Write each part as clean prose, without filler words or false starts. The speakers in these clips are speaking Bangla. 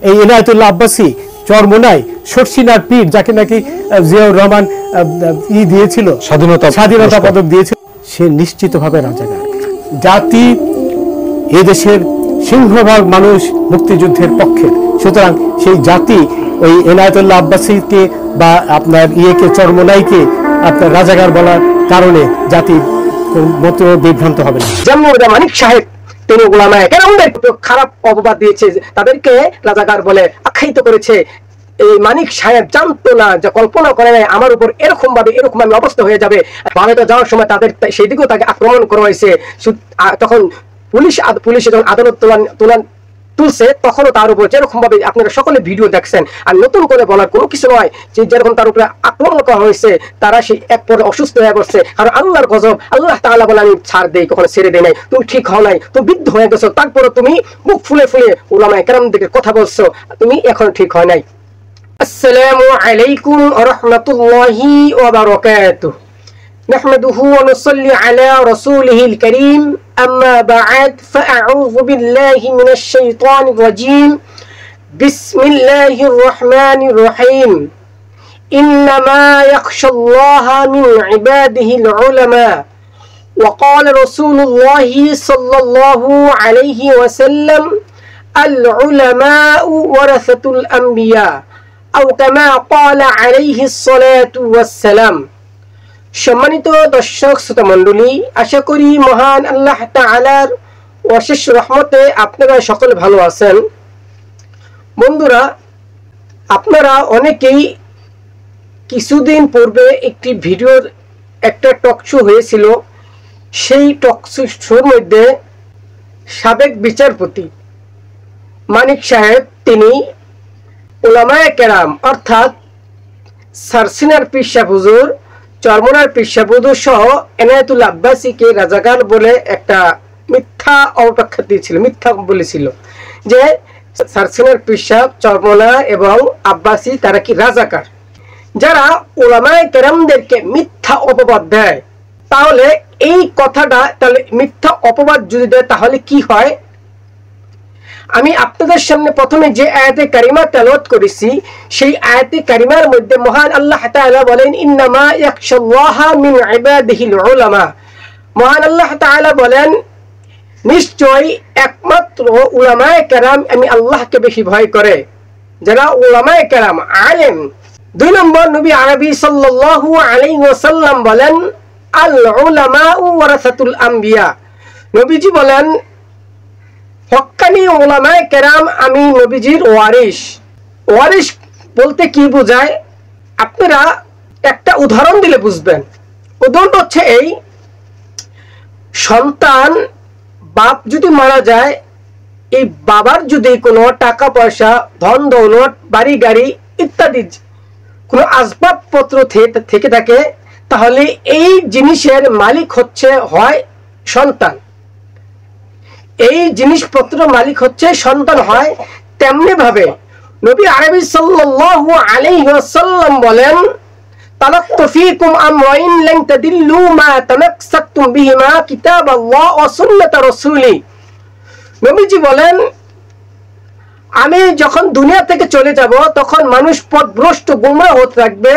এই এনায়েতুল্লাহ আব্বাসী চরমোনাই শর্ষিনার পীর, যাকে নাকি জিয়াউর রহমান দিয়েছিল, স্বাধীনতা পদক দিয়েছিল, সে নিশ্চিতভাবে রাজাকার। জাতি এদেশের সিংহভাগ মানুষ মুক্তিযুদ্ধের পক্ষে, সুতরাং সেই জাতি ওই এনায়েতুল্লাহ আব্বাসীকে বা আপনার চরমোনাইকে আপনার রাজাকার বলার কারণে জাতি মতো বিভ্রান্ত হবে না। যেমন মানিক সাহেব তিনি উলামায়ে কেরামদের খারাপ অপবাদ দিয়েছে, তাদেরকে রাজাকার বলে আখ্যায়িত করেছে। এই মানিক সাহেব জানতো না, যে কল্পনা করে নাই আমার উপর এরকম ভাবে অবস্থা হয়ে যাবে। ভারতে যাওয়ার সময় তাদের সেই দিকেও তাকে আক্রমণ করা হয়েছে। তখন পুলিশ যখন আদালত তুলছে তখনও তার উপর যেরকম ভাবে আপনারা সকলে ভিডিও দেখছেন, আর নতুন করে বলার কোনো কিছু নয়, যে যেরকম তার উপরে আক্রমণ করা হয়েছে, তারা সেই এক পরে অসুস্থ হয়ে পড়ছে। আর আল্লাহর গজব, আল্লাহ তাআলা বলে আমি ছাড় দেই, কখনো ছেড়ে দেই নাই। তুমি ঠিক হও নাই, তুমি বৃদ্ধ হয়ে গেছো, তারপরে তুমি মুখ ফুলে ফুলে উলামায়ে কেরামদের কথা বলছো, তুমি এখন ঠিক হয় নাই। আসসালামু আলাইকুম ওয়া রাহমাতুল্লাহি ওয়া বারাকাতুহু। نحمده ونصلي على رسوله الكريم أما بعد فأعوذ بالله من الشيطان الرجيم بسم الله الرحمن الرحيم إنما يخشى الله من عباده العلماء وقال رسول الله صلى الله عليه وسلم العلماء ورثة الأنبياء أو كما قال عليه الصلاة والسلام। সম্মানিত দর্শক শ্রোতা মণ্ডলী, আশা করি মহান আল্লাহ তাআলার অশেষ রহমতে আপনারা সকলে ভালো আছেন। বন্ধুরা, আপনারা অনেকেই কিছুদিন পূর্বে একটি ভিডিওর একটা টক শো হয়েছিল, সেই টক শোর মধ্যে সাবেক বিচারপতি মানিক সাহেব তিনি উলামায়ে কেরাম অর্থাৎ সারসিনার পীর সাহেব হুজুর, চরমোনার পীর সাহেব হুজুর সহ এনায়েতুল্লাহ আব্বাসীকে রাজাকার বলে একটা মিথ্যা অপব্যাখ্যা দিয়েছিল, মিথ্যা বলেছিল যে সারসিনার পীর সাহেব, চরমোনা এবং আব্বাসী তারা কি রাজাকার। যারা উলামায়ে কেরামদেরকে মিথ্যা অপবাদ দেয়, তাহলে এই কথাটা, তাহলে মিথ্যা অপবাদ যদি দেয় তাহলে কি হয়? আমি আপনাদের সামনে প্রথমে যে আয়াতে কারিমা তেলাওয়াত করেছি, সেই আয়াতে কারিমার মধ্যে মহান আল্লাহ তাআলা বলেন ইন্নামা ইয়াখশাল্লাহা মিন ইবাদিহিল উলামা। মহান আল্লাহ তাআলা বলেন নিশ্চয় একমাত্র উলামায়ে কেরাম আমি আল্লাহকে বেশি ভয় করে। যারা উলামায়ে কেরাম আলেম। 2 নম্বর, নবী আরবি সাল্লাল্লাহু আলাইহি ওয়াসাল্লাম বলেন আল উলামাউ ওয়ারাসাতুল আম্বিয়া। নবীজি বলেন হক্কানি উলামায়ে কেরাম আমি নবীজির ওয়ারিস। ওয়ারিস বলতে কি বোঝায় আপনারা একটা উদাহরণ দিলে বুঝবেন। উদাহরণটা হচ্ছে এই, সন্তান বাপ যদি মারা যায়, এই বাবার যদি কোনো টাকা পয়সা, ধন দৌলত, বাড়ি গাড়ি ইত্যাদি কোনো আসবাবপত্র থেকে থাকে, তাহলে এই জিনিসের মালিক হচ্ছে হয় সন্তান, এই জিনিসপত্র মালিক হচ্ছে সন্তান হয়। তেমনি ভাবে নবী আরবি সাল্লাল্লাহু আলাইহি ওয়াসাল্লাম বলেন তারাকতু ফীকুম আমরাইন লান তাদিল্লু মা তামাসসাকতুম বিহিমা কিতাবাল্লাহ ওয়া সুন্নাত রাসূলি। নবীজি বলেন আমি যখন দুনিয়া থেকে চলে যাব, তখন মানুষ পথভ্রষ্ট গুমরাহ হতে থাকবে।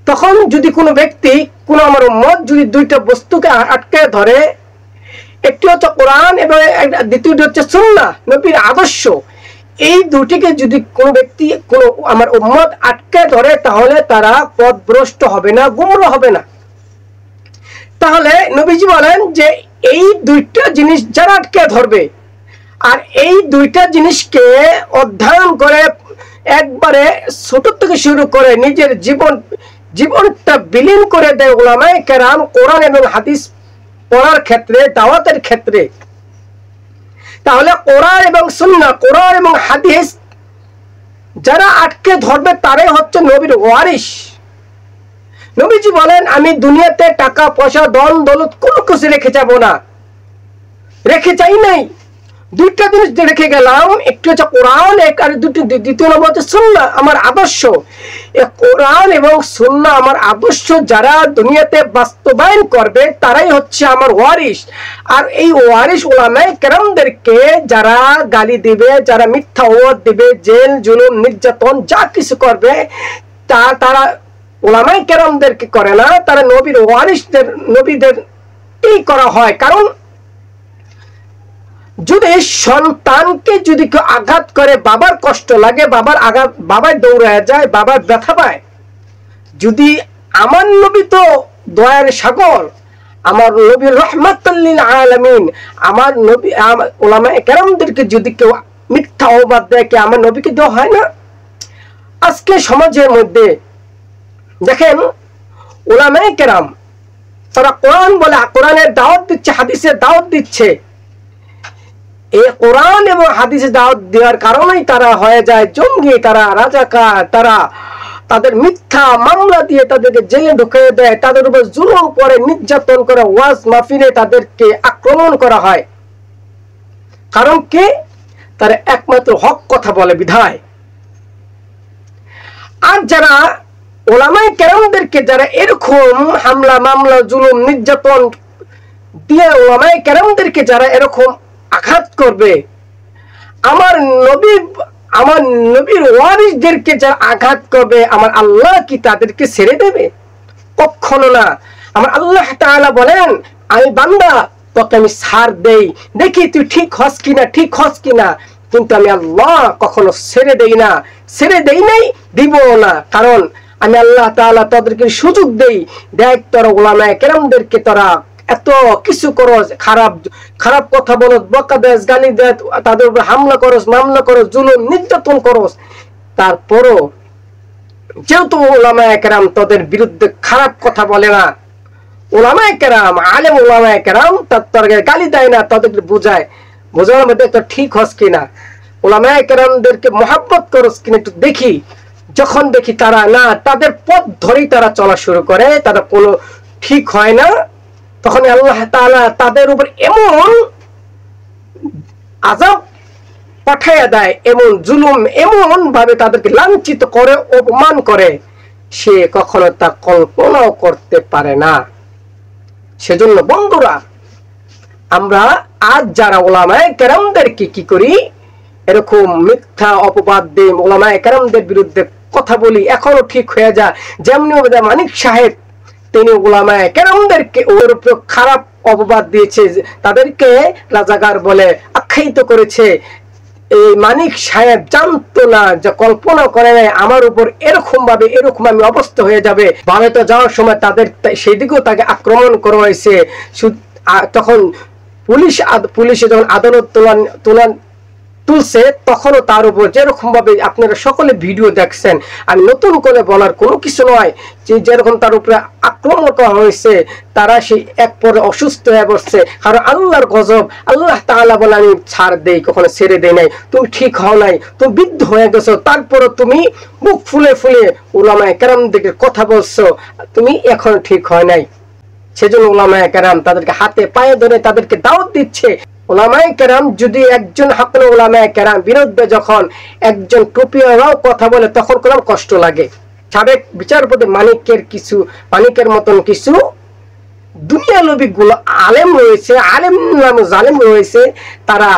তখন যদি কোনো ব্যক্তি, কোনো আমার উম্মত যদি দুইটা বস্তুকে আটকে ধরে, একটি হচ্ছে কোরআন এবং দ্বিতীয়টি হচ্ছে সুন্নাহ, নবীর আদর্শ, এই দুটিকে যদি কোনো ব্যক্তি, কোনো আমার উম্মত আটকে ধরে, তাহলে তারা পথভ্রষ্ট হবে না, গুমরাহ হবে না। তাহলে নবীজি বলেন যে এই দুইটা জিনিস যারা আটকে ধরবে, আর এই দুইটা জিনিসকে অধ্যয়ন করে একবারে ছোট থেকে শুরু করে নিজের জীবনটা বিলীন করে দেয় উলামায়ে কেরাম কোরআন এবং হাদিস পড়ার ক্ষেত্রে, দাওয়াতের ক্ষেত্রে, তাহলে কোরআন এবং সুন্নাহ, কোরআন এবং হাদিস যারা আটকে ধরবে তারাই হচ্ছে নবীর ওয়ারিস। নবীজি বলেন আমি দুনিয়াতে টাকা পয়সা, ধন দৌলত কোনো কিছু রেখে যাব না, রেখে যাই নাই। দুইটা জিনিস রেখে গেলাম, একটু হচ্ছে কোরআন, আর দ্বিতীয় নম্বর হচ্ছে সুন্নাহ, আমার আদর্শ। কোরআন এবং সুন্নাহ আমার আদর্শ যারা দুনিয়াতে বাস্তবায়ন করবে তারাই হচ্ছে আমার ওয়ারিস। আর এই ওয়ারিস উলামায়ে কেরামদেরকে যারা গালি দিবে, যারা মিথ্যা অপবাদ দিবে, জেল জুলুম নির্যাতন যা কিছু করবে, তারা উলামায়ে কেরামদেরকে করে না, তারা নবীর ওয়ারিসদের, নবীদের এই করা হয়। কারণ যদি সন্তানকে যদি কেউ আঘাত করে, বাবার কষ্ট লাগে, বাবার আঘাত, বাবার দৌড়ায় যায়, বাবার ব্যথা পায়। যদি আমার নবী তো দয়ার সাগর, আমার নবী রহমাতুল লিল আলামিন, আমার নবী উলামায়ে কেরামদেরকে যদি কেউ মিথ্যা অপবাদ দেয়, কি আমার নবীকে দেওয়া হয় না? আজকে সমাজের মধ্যে দেখেন উলামায়ে কেরাম তারা কোরআন বলে, কোরআনের দাওয়াত দিচ্ছে, হাদিসের দাওয়াত দিচ্ছে। এই কোরআন এবং হাদিসে দাওয়াত দেওয়ার কারণেই তারা হয়ে যায় জঙ্গি, তারা রাজাকার, তারা তাদের মিথ্যা মামলা দিয়ে তাদেরকে জেলে ঢুকিয়ে দেয়, তাদের উপর জুলুম করে, নির্যাতন করে, ওয়াজ মাহফিলে তাদেরকে আক্রমণ করা হয়। কারণ কি? তারা একমাত্র হক কথা বলে বিধায়। আর যারা উলামায়ে কেরামদেরকে যারা এরকম হামলা মামলা জুলুম নির্যাতন দিয়ে উলামায়ে কেরামদেরকে যারা এরকম আঘাত করবে, আমার নবীর ওয়ারিসদেরকে যারা আঘাত করবে, আমার আল্লাহ কি তাদেরকে ছেড়ে দেবে? কখনো না। আমার আল্লাহ তাআলা বলেন, আমি বান্দা তোকে আমি ছাড় দেই, দেখি তুই ঠিক হস কিনা, ঠিক হস কিনা, কিন্তু আমি আল্লাহ কখনো ছেড়ে দেই না, ছেড়ে দেই নাই, দিব না। কারণ আমি আল্লাহ তাআলা তাদেরকে সুযোগ দেই, দেখ তোরা উলামায়ে কেরামদেরকে তোরা এত কিছু করস, খারাপ খারাপ কথা বলস, বকা দেস, গালি দেস, তাদের উপর হামলা করস, মামলা করস, জুলুম নির্যাতন করস, তারপরও যেহেতু উলামায়ে কেরাম তাদের বিরুদ্ধে খারাপ কথা বলে না, উলামায়ে কেরাম আলেম উলামায়ে কেরাম তাদেরকে গালি দেয় না, তাদেরকে বোঝায়, বোঝানোর মধ্যে একটা ঠিক হস কিনা, উলামায়ে কেরামদেরকে মহব্বত করস কিনা একটু দেখি। যখন দেখি তারা না, তাদের পথ ধরেই তারা চলা শুরু করে, তারা কোনো ঠিক হয় না, তখন আল্লাহ তাআলা তাদের উপর এমন আযাব পাঠাইয়া দেয়, এমন জুলুম, এমন ভাবে তাদেরকে লাঞ্ছিত করে, অপমান করে, সে কখনো তা কল্পনাও করতে পারে না। সেজন্য বন্ধুরা, আমরা আজ যারা উলামায়ে কেরামদেরকে কি করি, এরকম মিথ্যা অপবাদ দিয়ে উলামায়ে কেরামদের বিরুদ্ধে কথা বলি, এখনো ঠিক হয়ে যায়। যেমনি মানিক সাহেব, তিনি উলামায়ে কেরামদেরকে ওর উপর খারাপ অপবাদ দিয়েছে, তাদেরকে রাজাকার বলে আখ্যায়িত করেছে। এই মানিক সাহেব জানতো না, যে কল্পনা করে নাই আমার উপর এরকম ভাবে এরকম আমি অবস্থা হয়ে যাবে। ভারতে যাওয়ার সময় তাদের সেদিকেও তাকে আক্রমণ করা হয়েছে। তখন পুলিশে যখন আদালত তুলছে, তখনও তার উপর যেরকম ভাবে আপনারা সকলে ভিডিও দেখছেন, আমি নতুন করে বলার কোনো কিছু নয়, যে যেরকম তার উপরে আক্রমণ করা হয়েছে, তারা সেই এক পরে অসুস্থ হয়ে পড়ছে। কারণ আল্লাহর গজব, আল্লাহ তাআলা বলে আমি ছাড় দেই, কখনো ছেড়ে দেই নাই। তুমি ঠিক হও নাই, তুমি বৃদ্ধ হয়ে গেছো, তারপরে তুমি মুখ ফুলে ফুলে উলামায়ে কেরামদের কথা বলছো, তুমি এখন ঠিক হয় নাই। সেজন্য উলামায়ে কেরাম তাদেরকে হাতে পায়ে ধরে তাদেরকে দাওয়াত দিচ্ছে। উলামায়ে কেরাম যদি একজন হাকিম উলামায়ে কেরাম বিরুদ্ধে যখন একজন টুপিওয়ালাও কথা বলে, তখন কোনো কষ্ট লাগে। সাবেক বিচারপতি মানিকের মতন কিছু দুনিয়ালোভী আলেম রয়েছে, আলেম নামে জালেম রয়েছে, তারা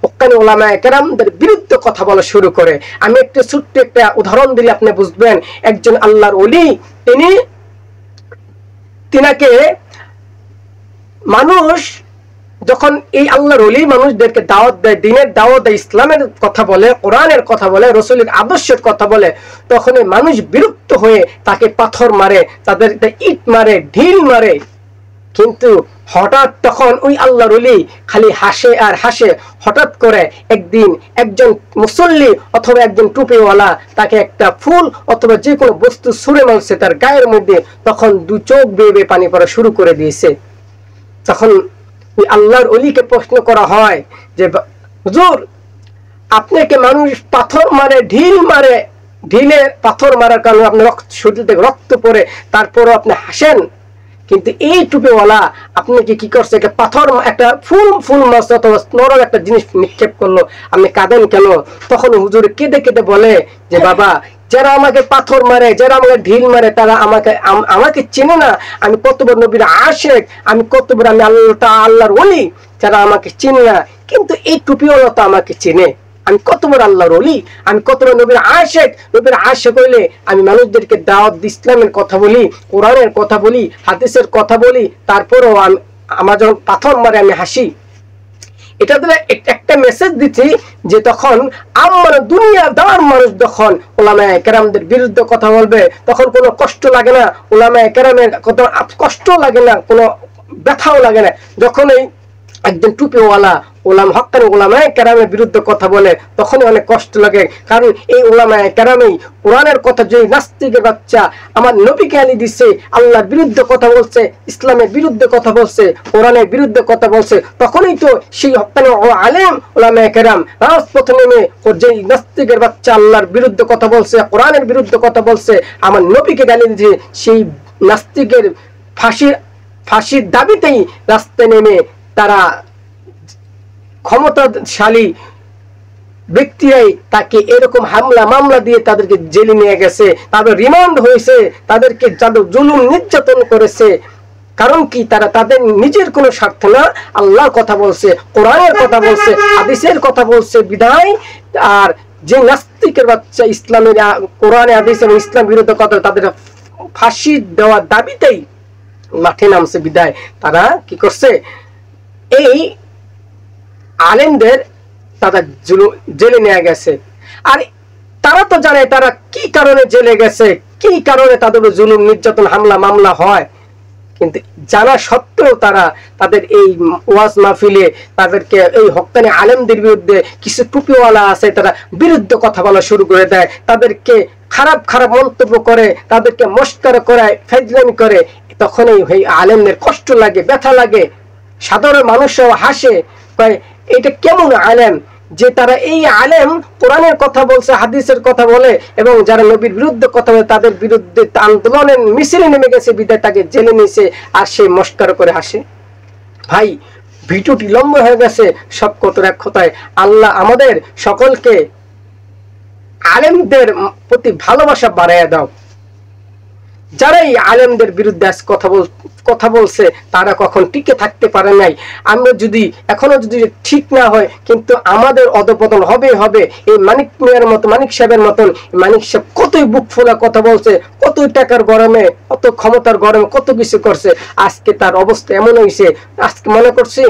ওখানে উলামায়ে কেরামদের বিরুদ্ধে কথা বলা শুরু করে। আমি একটা ছোট্ট একটা উদাহরণ দিলে আপনি বুঝবেন। একজন আল্লাহর ওলি, তিনাকে মানুষ যখন এই আল্লাহর ওলি মানুষদেরকে দাওয়াত দেয়, দিনের দাওয়াত দেয়, ইসলামের কথা বলে, কোরআনের কথা বলে, রাসূলের আদর্শের কথা বলে, তখন মানুষ বিরক্ত হয়ে তাকে পাথর মারে, তাদের ইট মারে, ঢিল মারে। কিন্তু হঠাৎ তখন ওই আল্লাহর ওলি খালি হাসে আর হাসে। হঠাৎ করে একদিন একজন মুসল্লি অথবা একজন টুপিওয়ালা তাকে একটা ফুল অথবা যে কোনো বস্তু ছুঁড়ে মারছে তার গায়ের মধ্যে, তখন দু চোখ বেয়ে বেয়ে পানি পড়া শুরু করে দিয়েছে। তখন আল্লাহর ওলিকে প্রশ্ন করা হয় যে, হুজুর, আপনাকে মানুষ পাথর মারে, ঢিল মারে, ঢিলে পাথর মারার কারণে আপনার শরীর থেকে রক্ত পড়ে, তারপরও আপনি হাসেন, কিন্তু এই টুপিওয়ালা আপনাকে কি করছে, একটা পাথর, একটা ফুল মাছ অথবা নরম একটা জিনিস নিক্ষেপ করলো, আপনি কাঁদেন কেন? তখন হুজুর কেঁদে কেঁদে বলে যে বাবা, যারা আমাকে পাথর মারে, যারা আমাকে ঢিল মারে, তারা আমাকে চেনে না আমি কত বড় নবীর আশিক, আমি কত বড়, আমি আল্লাহর ওলি, যারা আমাকে চেনে না। কিন্তু এই টুপিওয়ালা তো আমাকে চেনে, আমি কত বড় আল্লাহর ওলি, আমি কত বড় নবীর আশিক। নবীর আশিক হইলে আমি মানুষদেরকে দাওয়াত ইসলামের কথা বলি, কোরআনের কথা বলি, হাদিসের কথা বলি, তারপরেও আমার যখন পাথর মারে আমি হাসি। এটা দ্বারা একটা মেসেজ দিচ্ছি যে তখন আমার দুনিয়াদার মানুষ যখন উলামায়ে কেরামদের বিরুদ্ধে কথা বলবে, তখন কোনো কষ্ট লাগে না, উলামায়ে কেরামের কথা কষ্ট লাগে না, কোনো ব্যথাও লাগে না। যখন এই একজন টুপিওয়ালা হক্কানি উলামায়ে কেরামের বিরুদ্ধে কথা বলে, তখনই অনেক কষ্ট লাগে। কারণ এই উলামায়ে কেরামেই কোরআনের কথা, যে নাস্তিকের বাচ্চা আমার নবীকে গালি দিচ্ছে, আল্লাহর বিরুদ্ধে কথা বলছে, ইসলামের বিরুদ্ধে কথা বলছে, কোরআনের বিরুদ্ধে কথা বলছে, তখনই তো সেই হক্কানি আলেম উলামায়ে কেরাম রাজপথে নেমে যে নাস্তিকের বাচ্চা আল্লাহর বিরুদ্ধে কথা বলছে, কোরআনের বিরুদ্ধে কথা বলছে, আমার নবীকে গালি দিচ্ছে, সেই নাস্তিকের ফাঁসির দাবিতেই রাস্তায় নেমে তারা ক্ষমতাশালী ব্যক্তিরাই তাকে এরকম হামলা মামলা দিয়ে তাদেরকে জেলে নিয়ে গেছে, তাদের রিমান্ড হয়েছে, তাদেরকে জুলুম নির্যাতন করেছে। কারণ কি? তারা তাদের নিজের কোনো স্বার্থ না, আল্লাহর কথা বলছে, কোরআনের কথা বলছে, হাদিসের কথা বলছে বিধায়। আর যে নাস্তিকের বাচ্চা ইসলামের কোরআনে হাদিস এবং ইসলাম বিরুদ্ধে কথা, তাদের ফাঁসি দেওয়ার দাবিতেই মাঠে নামছে বিধায় তারা কি করছে, এই আলেমদের তারা জেলে নিয়ে গেছে। আর তারা তো জানে তারা কি কারণে জেলে গেছে, কি কারণে তাদের জুলুম নির্যাতন হামলা মামলা হয়, কিন্তু জানা সত্ত্বেও তারা তাদের এই ওয়াজ মাহফিলে তাদেরকে এই হক্কানি আলেমদের বিরুদ্ধে কিছু টুপিওয়ালা আছে, তারা বিরুদ্ধে কথা বলা শুরু করে দেয়, তাদেরকে খারাপ খারাপ মন্তব্য করে, তাদেরকে মস্করা করায়, ফাজলামি করে। তখনই এই আলেমদের কষ্ট লাগে, ব্যথা লাগে, সাধারণ মানুষও হাসে, এটা কেমন আলেম যে তারা এই আলেম কোরআনের কথা বলছে, হাদিসের কথা বলে, এবং যারা নবীর বিরুদ্ধে কথা বলে তাদের বিরুদ্ধে আন্দোলনের মিছিলে নেমে গেছে বিদায় তাকে জেলে নিয়েছে, আর সে মস্করা করে হাসে। ভাই, ভিডিওটি লম্বা হয়ে গেছে। সব কথার এক কথায়, আল্লাহ আমাদের সকলকে আলেমদের প্রতি ভালোবাসা বাড়াইয়া দাও। যারা এই আলেমদের বিরুদ্ধে কথা বলছে তারা কখন টিকে থাকতে পারে নাই। আমরা যদি এখনো যদি ঠিক না হয়, কিন্তু আমাদের অধপতন হবে। এই মানিক মিয়ার মতো, মানিক সাহেবের মতন, মানিক সাহেব কতই বুক ফোলা কথা বলছে, কতই টাকার গরমে, কত ক্ষমতার গরমে কত কিছু করছে, আজকে তার অবস্থা এমন হয়েছে, আজকে মনে করছি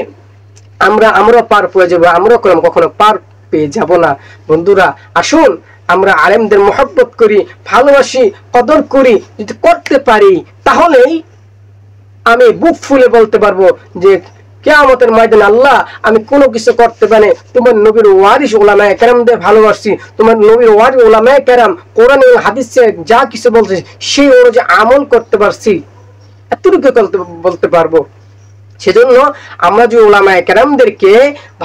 আমরা পার পেয়ে যাবো, আমরা কখনো পার পেয়ে যাব না। বন্ধুরা, আসুন আমরা আলেমদের মহব্বত করি, ভালোবাসি, কদর করি। যদি করতে পারি তাহলেই আমি বুক ফুলে বলতে পারবো যে কিয়ামতের ময়দানে আল্লাহ, আমি কোনো কিছু করতে পারি, তোমার নবীর ওয়ারিস উলামায়ে কেরামদের ভালোবাসি, তোমার নবীর ওয়ারিস উলামায়ে কেরাম কোরআন এবং হাদিসে যা কিছু বলছে সেই অনুযায়ী আমল করতে পারছি, এতটুকু বলতে পারবো। সেজন্য আমরা যে উলামায়ে কেরামদেরকে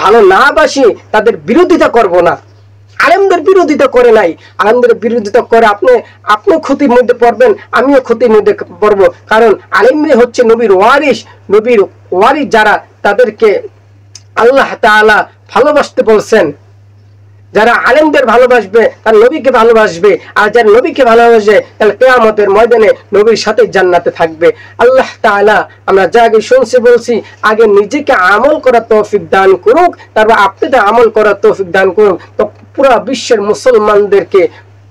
ভালো না বাসি, তাদের বিরোধিতা করব না। আলেমদের বিরোধিতা করে নাই, আলেমদের বিরোধিতা করে আপনি ক্ষতির মধ্যে পড়বেন, আমিও ক্ষতির মধ্যে পড়বো। কারণ আলেমরা হচ্ছে নবীর ওয়ারিস, যারা তাদেরকে আল্লাহ তাআলা ভালোবাসতে বলছেন। যারা আলেমদের ভালোবাসবে তার নবীকে ভালোবাসবে, আর যারা নবীকে ভালোবাসবে তাহলে কিয়ামতের ময়দানে নবীর সাথে জান্নাতে থাকবে। আল্লাহ তাআলা আমরা যা আগে শুনছি বলছি, আগে নিজেকে আমল করার তৌফিক দান করুক, তারপর আপনাদের আমল করার তৌফিক দান করুক। তো পুরো বিশ্বের মুসলমানদেরকে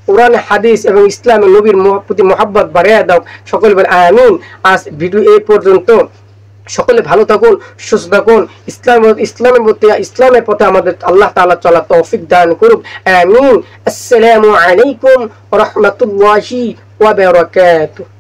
কোরআন হাদিস এবং ইসলামের নবীর প্রতি মহব্বত বাড়িয়ে দাও। সকলে বলে আমিন। আজ ভিডিও এই পর্যন্ত। সকলে ভালো থাকুন, সুস্থ থাকুন, ইসলামের পথে আমাদের আল্লাহ তাআলা চলার তৌফিক দান করুক। আমিন। আসসালামু আলাইকুম ওয়া রাহমাতুল্লাহি ওয়া বারাকাতুহু।